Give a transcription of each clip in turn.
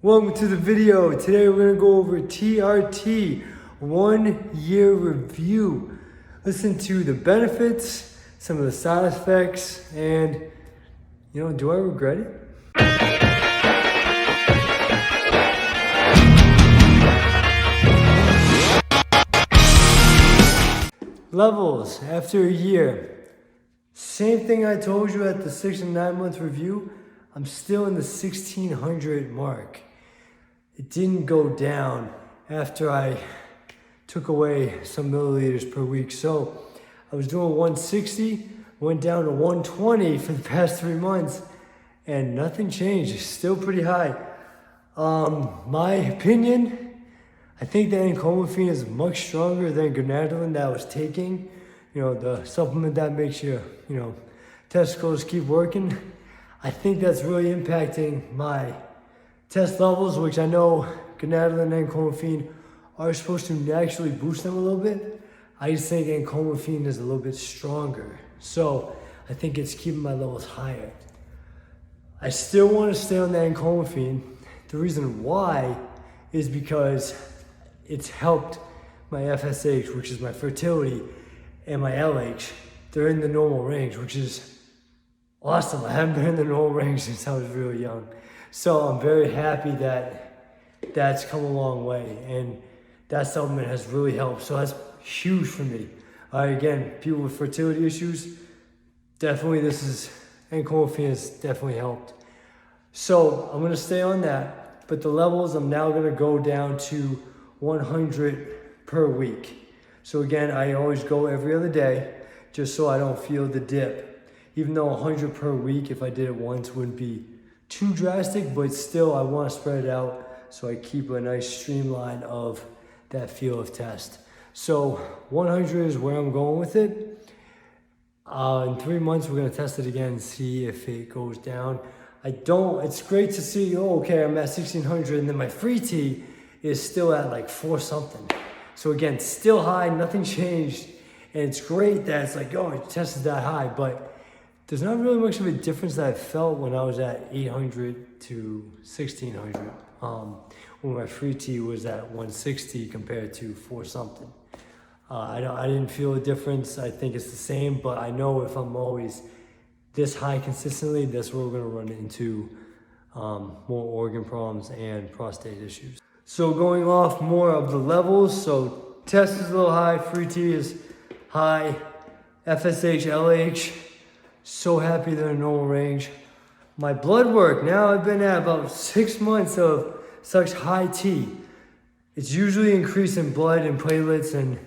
Welcome to the video. Today we're gonna go over TRT, 1 year review. Listen to the benefits, some of the side effects, and do I regret it? Levels after a year. Same thing I told you at the 6 and 9 month review. I'm still in the 1600 mark. It didn't go down after I took away some milliliters per week. So I was doing 160, went down to 120 for the past 3 months, and nothing changed. It's still pretty high. My opinion, I think that encomorphine is much stronger than gonadalin that I was taking. The supplement that makes your, testicles keep working. I think that's really impacting my test levels, which I know gonadalin and encomorphine are supposed to naturally boost them a little bit. I just think encomorphine is a little bit stronger. So I think it's keeping my levels higher. I still want to stay on the encomorphine. The reason why is because it's helped my FSH, which is my fertility, and my LH. They're in the normal range, which is awesome. I haven't been in the normal range since I was really young. So I'm very happy that that's come a long way, and that supplement has really helped. So that's huge for me. Again, people with fertility issues, definitely encomorphine has definitely helped. So I'm gonna stay on that, but the levels I'm now gonna go down to 100 per week. So again, I always go every other day, just so I don't feel the dip. Even though 100 per week, if I did it once, wouldn't be too drastic, but still I want to spread it out so I keep a nice streamline of that feel of test. So 100 is where I'm going with it. In 3 months, we're going to test it again and see if it goes down. It's great to see, okay, I'm at 1600 and then my free T is still at like 4 something. So again, still high, nothing changed. And it's great that it's like, it tested that high, but there's not really much of a difference that I felt when I was at 800 to 1600. When my free T was at 160 compared to 4 something. I didn't feel a difference. I think it's the same, but I know if I'm always this high consistently, that's where we're gonna run into more organ problems and prostate issues. So going off more of the levels, so test is a little high, free T is high, FSH, LH, so happy they're in normal range. My blood work, now I've been at about 6 months of such high T. It's usually increasing blood and platelets, and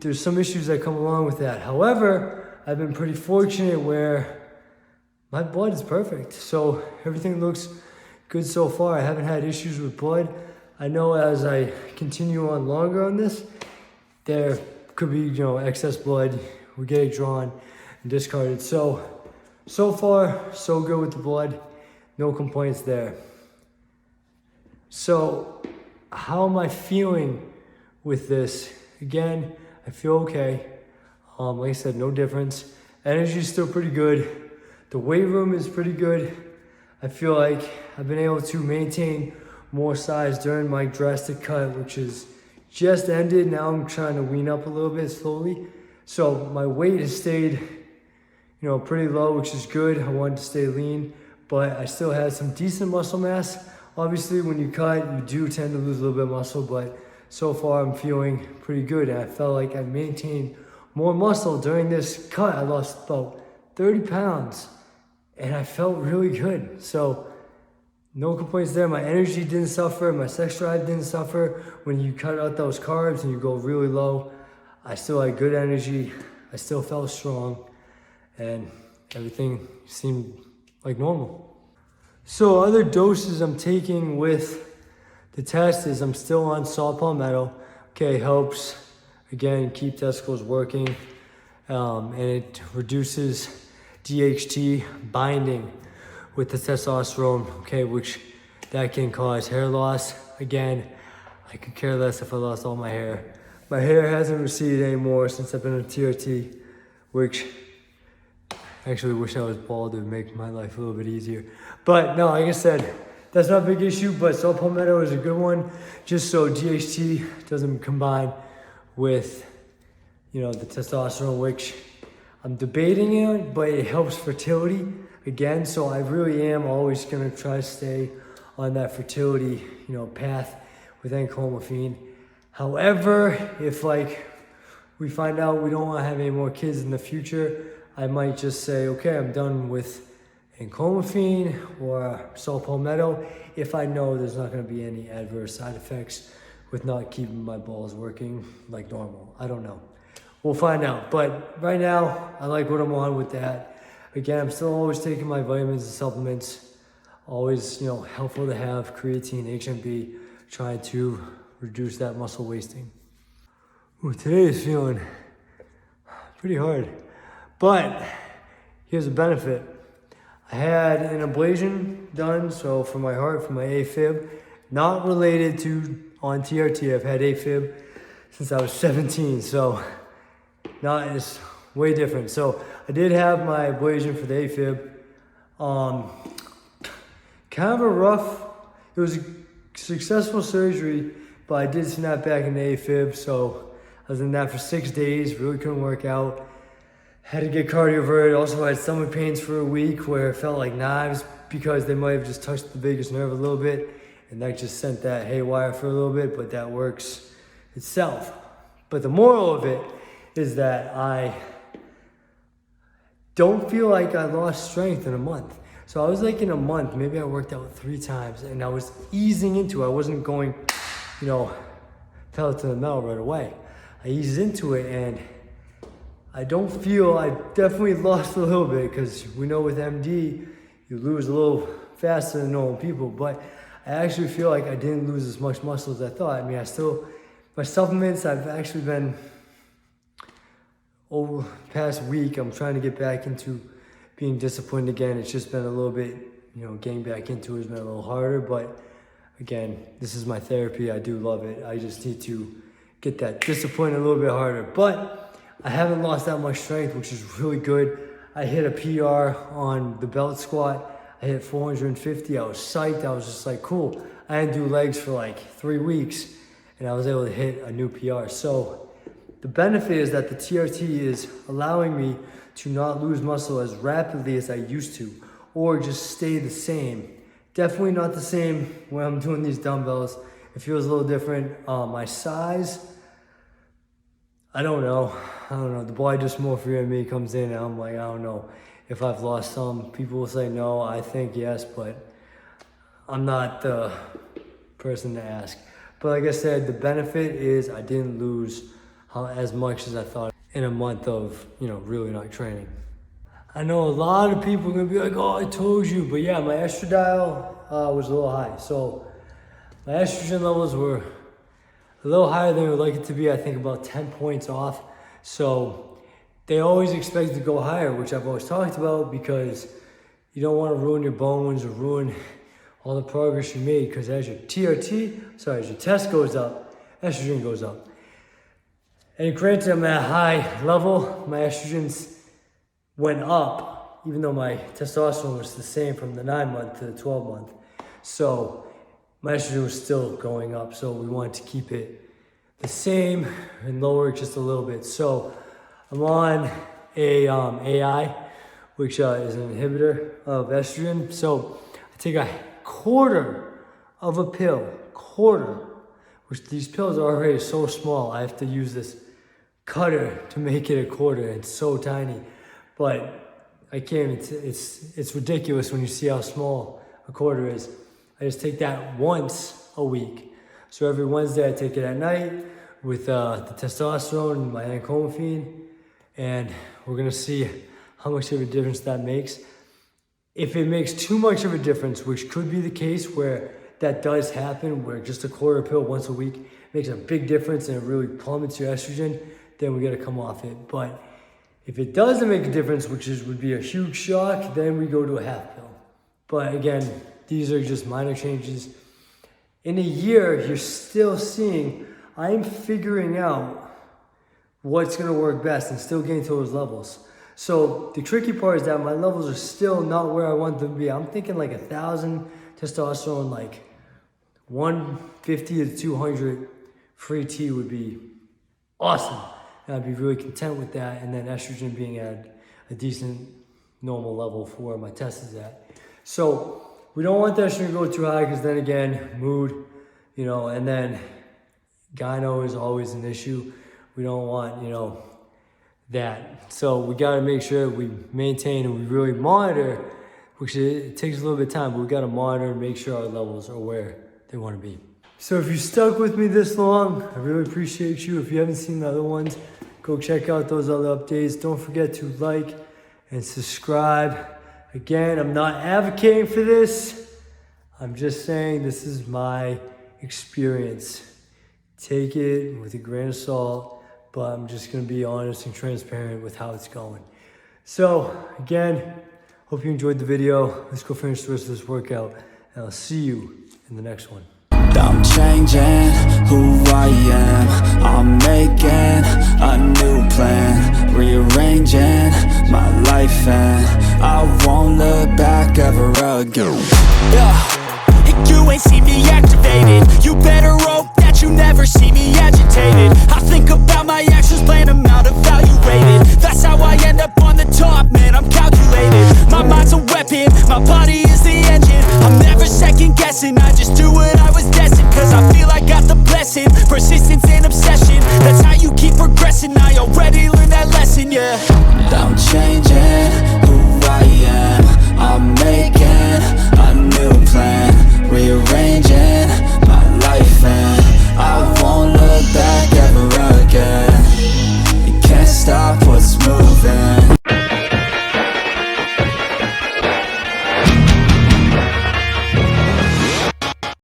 there's some issues that come along with that. However, I've been pretty fortunate where my blood is perfect. So everything looks good so far. I haven't had issues with blood. I know as I continue on longer on this, there could be, excess blood. We get it drawn and discarded. So far, so good with the blood. No complaints there. So how am I feeling with this? Again, I feel okay. Like I said, no difference. Energy is still pretty good. The weight room is pretty good. I feel like I've been able to maintain more size during my drastic cut, which is just ended. Now I'm trying to wean up a little bit slowly. So my weight has stayed, pretty low, which is good. I wanted to stay lean, but I still had some decent muscle mass. Obviously, when you cut, you do tend to lose a little bit of muscle, but so far I'm feeling pretty good. And I felt like I maintained more muscle during this cut. I lost about 30 pounds and I felt really good. So no complaints there. My energy didn't suffer. My sex drive didn't suffer. When you cut out those carbs and you go really low, I still had good energy. I still felt strong and everything seemed like normal. So other doses I'm taking with the test is I'm still on saw palmetto. Okay, helps, again, keep testicles working. And it reduces DHT binding with the testosterone, okay, which that can cause hair loss. Again, I could care less if I lost all my hair. My hair hasn't receded anymore since I've been on TRT, which I actually wish I was bald. It would make my life a little bit easier. But no, like I said, that's not a big issue, but saw palmetto is a good one, just so DHT doesn't combine with, you know, the testosterone, which I'm debating it, but it helps fertility again. So I really am always gonna try to stay on that fertility, you know, path with enclomiphene. However, if like we find out we don't want to have any more kids in the future, I might just say, okay, I'm done with enclomiphene or saw palmetto if I know there's not going to be any adverse side effects with not keeping my balls working like normal. I don't know. We'll find out. But right now, I like what I'm on with that. Again, I'm still always taking my vitamins and supplements. Always, you know, helpful to have creatine, HMB, trying to reduce that muscle wasting. Ooh, today is feeling pretty hard. But here's a benefit. I had an ablation done, so for my heart, for my AFib, not related to on TRT. I've had AFib since I was 17, so it's way different. So I did have my ablation for the AFib. Kind of a rough, it was a successful surgery, but I did snap back in the AFib, so I was in that for 6 days, really couldn't work out. Had to get cardioverted, also had stomach pains for a week where it felt like knives because they might have just touched the vagus nerve a little bit, and that just sent that haywire for a little bit, but that works itself. But the moral of it is that I don't feel like I lost strength in a month. So I was like in a month, maybe I worked out 3 times and I was easing into it. I wasn't going, you know, pedal to the metal right away. I eased into it and I definitely lost a little bit because we know with MD, you lose a little faster than normal people, but I actually feel like I didn't lose as much muscle as I thought. I mean, my supplements, I've actually been, over the past week, I'm trying to get back into being disciplined again. It's just been a little bit, you know, getting back into it has been a little harder, but again, this is my therapy. I do love it. I just need to get that discipline a little bit harder, but I haven't lost that much strength, which is really good. I hit a PR on the belt squat. I hit 450. I was psyched. I was just like, cool. I didn't do legs for like 3 weeks and I was able to hit a new PR. So the benefit is that the TRT is allowing me to not lose muscle as rapidly as I used to, or just stay the same. Definitely not the same when I'm doing these dumbbells. It feels a little different. My size, I don't know. The body dysmorphia in me comes in and I'm like, I don't know if I've lost some. People will say no, I think yes, but I'm not the person to ask. But like I said, the benefit is I didn't lose as much as I thought in a month of, you know, really not training. I know a lot of people are gonna be like, oh, I told you, but yeah, my estradiol was a little high. So my estrogen levels were a little higher than I would like it to be. I think about 10 points off. So they always expect to go higher, which I've always talked about, because you don't want to ruin your bones or ruin all the progress you made, because as your test goes up, estrogen goes up. And granted, I'm at a high level. My estrogens went up, even though my testosterone was the same from the 9-month to the 12-month. So my estrogen was still going up. So we wanted to keep it the same and lower it just a little bit. So I'm on a AI, which is an inhibitor of estrogen. So I take a quarter of a pill, which these pills are already so small. I have to use this cutter to make it a quarter. It's so tiny, but I can't, it's ridiculous when you see how small a quarter is. I just take that once a week. So every Wednesday I take it at night with the testosterone and my enclomiphene, and we're gonna see how much of a difference that makes. If it makes too much of a difference, which could be the case where that does happen, where just a quarter pill once a week makes a big difference and it really plummets your estrogen, then we gotta come off it. But if it doesn't make a difference, which would be a huge shock, then we go to a half pill. But again, these are just minor changes. In a year, you're still seeing, I'm figuring out what's gonna work best and still getting to those levels. So the tricky part is that my levels are still not where I want them to be. I'm thinking like 1,000 to testosterone like 150 to 200 free T would be awesome. And I'd be really content with that. And then estrogen being at a decent normal level for where my test is at. So we don't want the estrogen to go too high because then again, mood, you know, and then gyno is always an issue. We don't want, you know, that. So we got to make sure we maintain and we really monitor, which it takes a little bit of time, but we got to monitor and make sure our levels are where they want to be. So if you stuck with me this long, I really appreciate you. If you haven't seen the other ones, go check out those other updates. Don't forget to like and subscribe. Again, I'm not advocating for this. I'm just saying this is my experience. Take it with a grain of salt, but I'm just gonna be honest and transparent with how it's going. So again, hope you enjoyed the video. Let's go finish the rest of this workout, and I'll see you in the next one. I'm changing who I am. I'm making a new plan, rearranging my life, and I won't look back ever again. You ain't see me activated. You better hope that you never see me agitated. I think about my actions, plan them out, evaluated. That's how I end up on the top, man, I'm calculated. My mind's a weapon, my body is the engine. I'm never second guessing, I just do what I was destined. Cause I feel I got the blessing, persistence and obsession. That's how you keep progressing, I already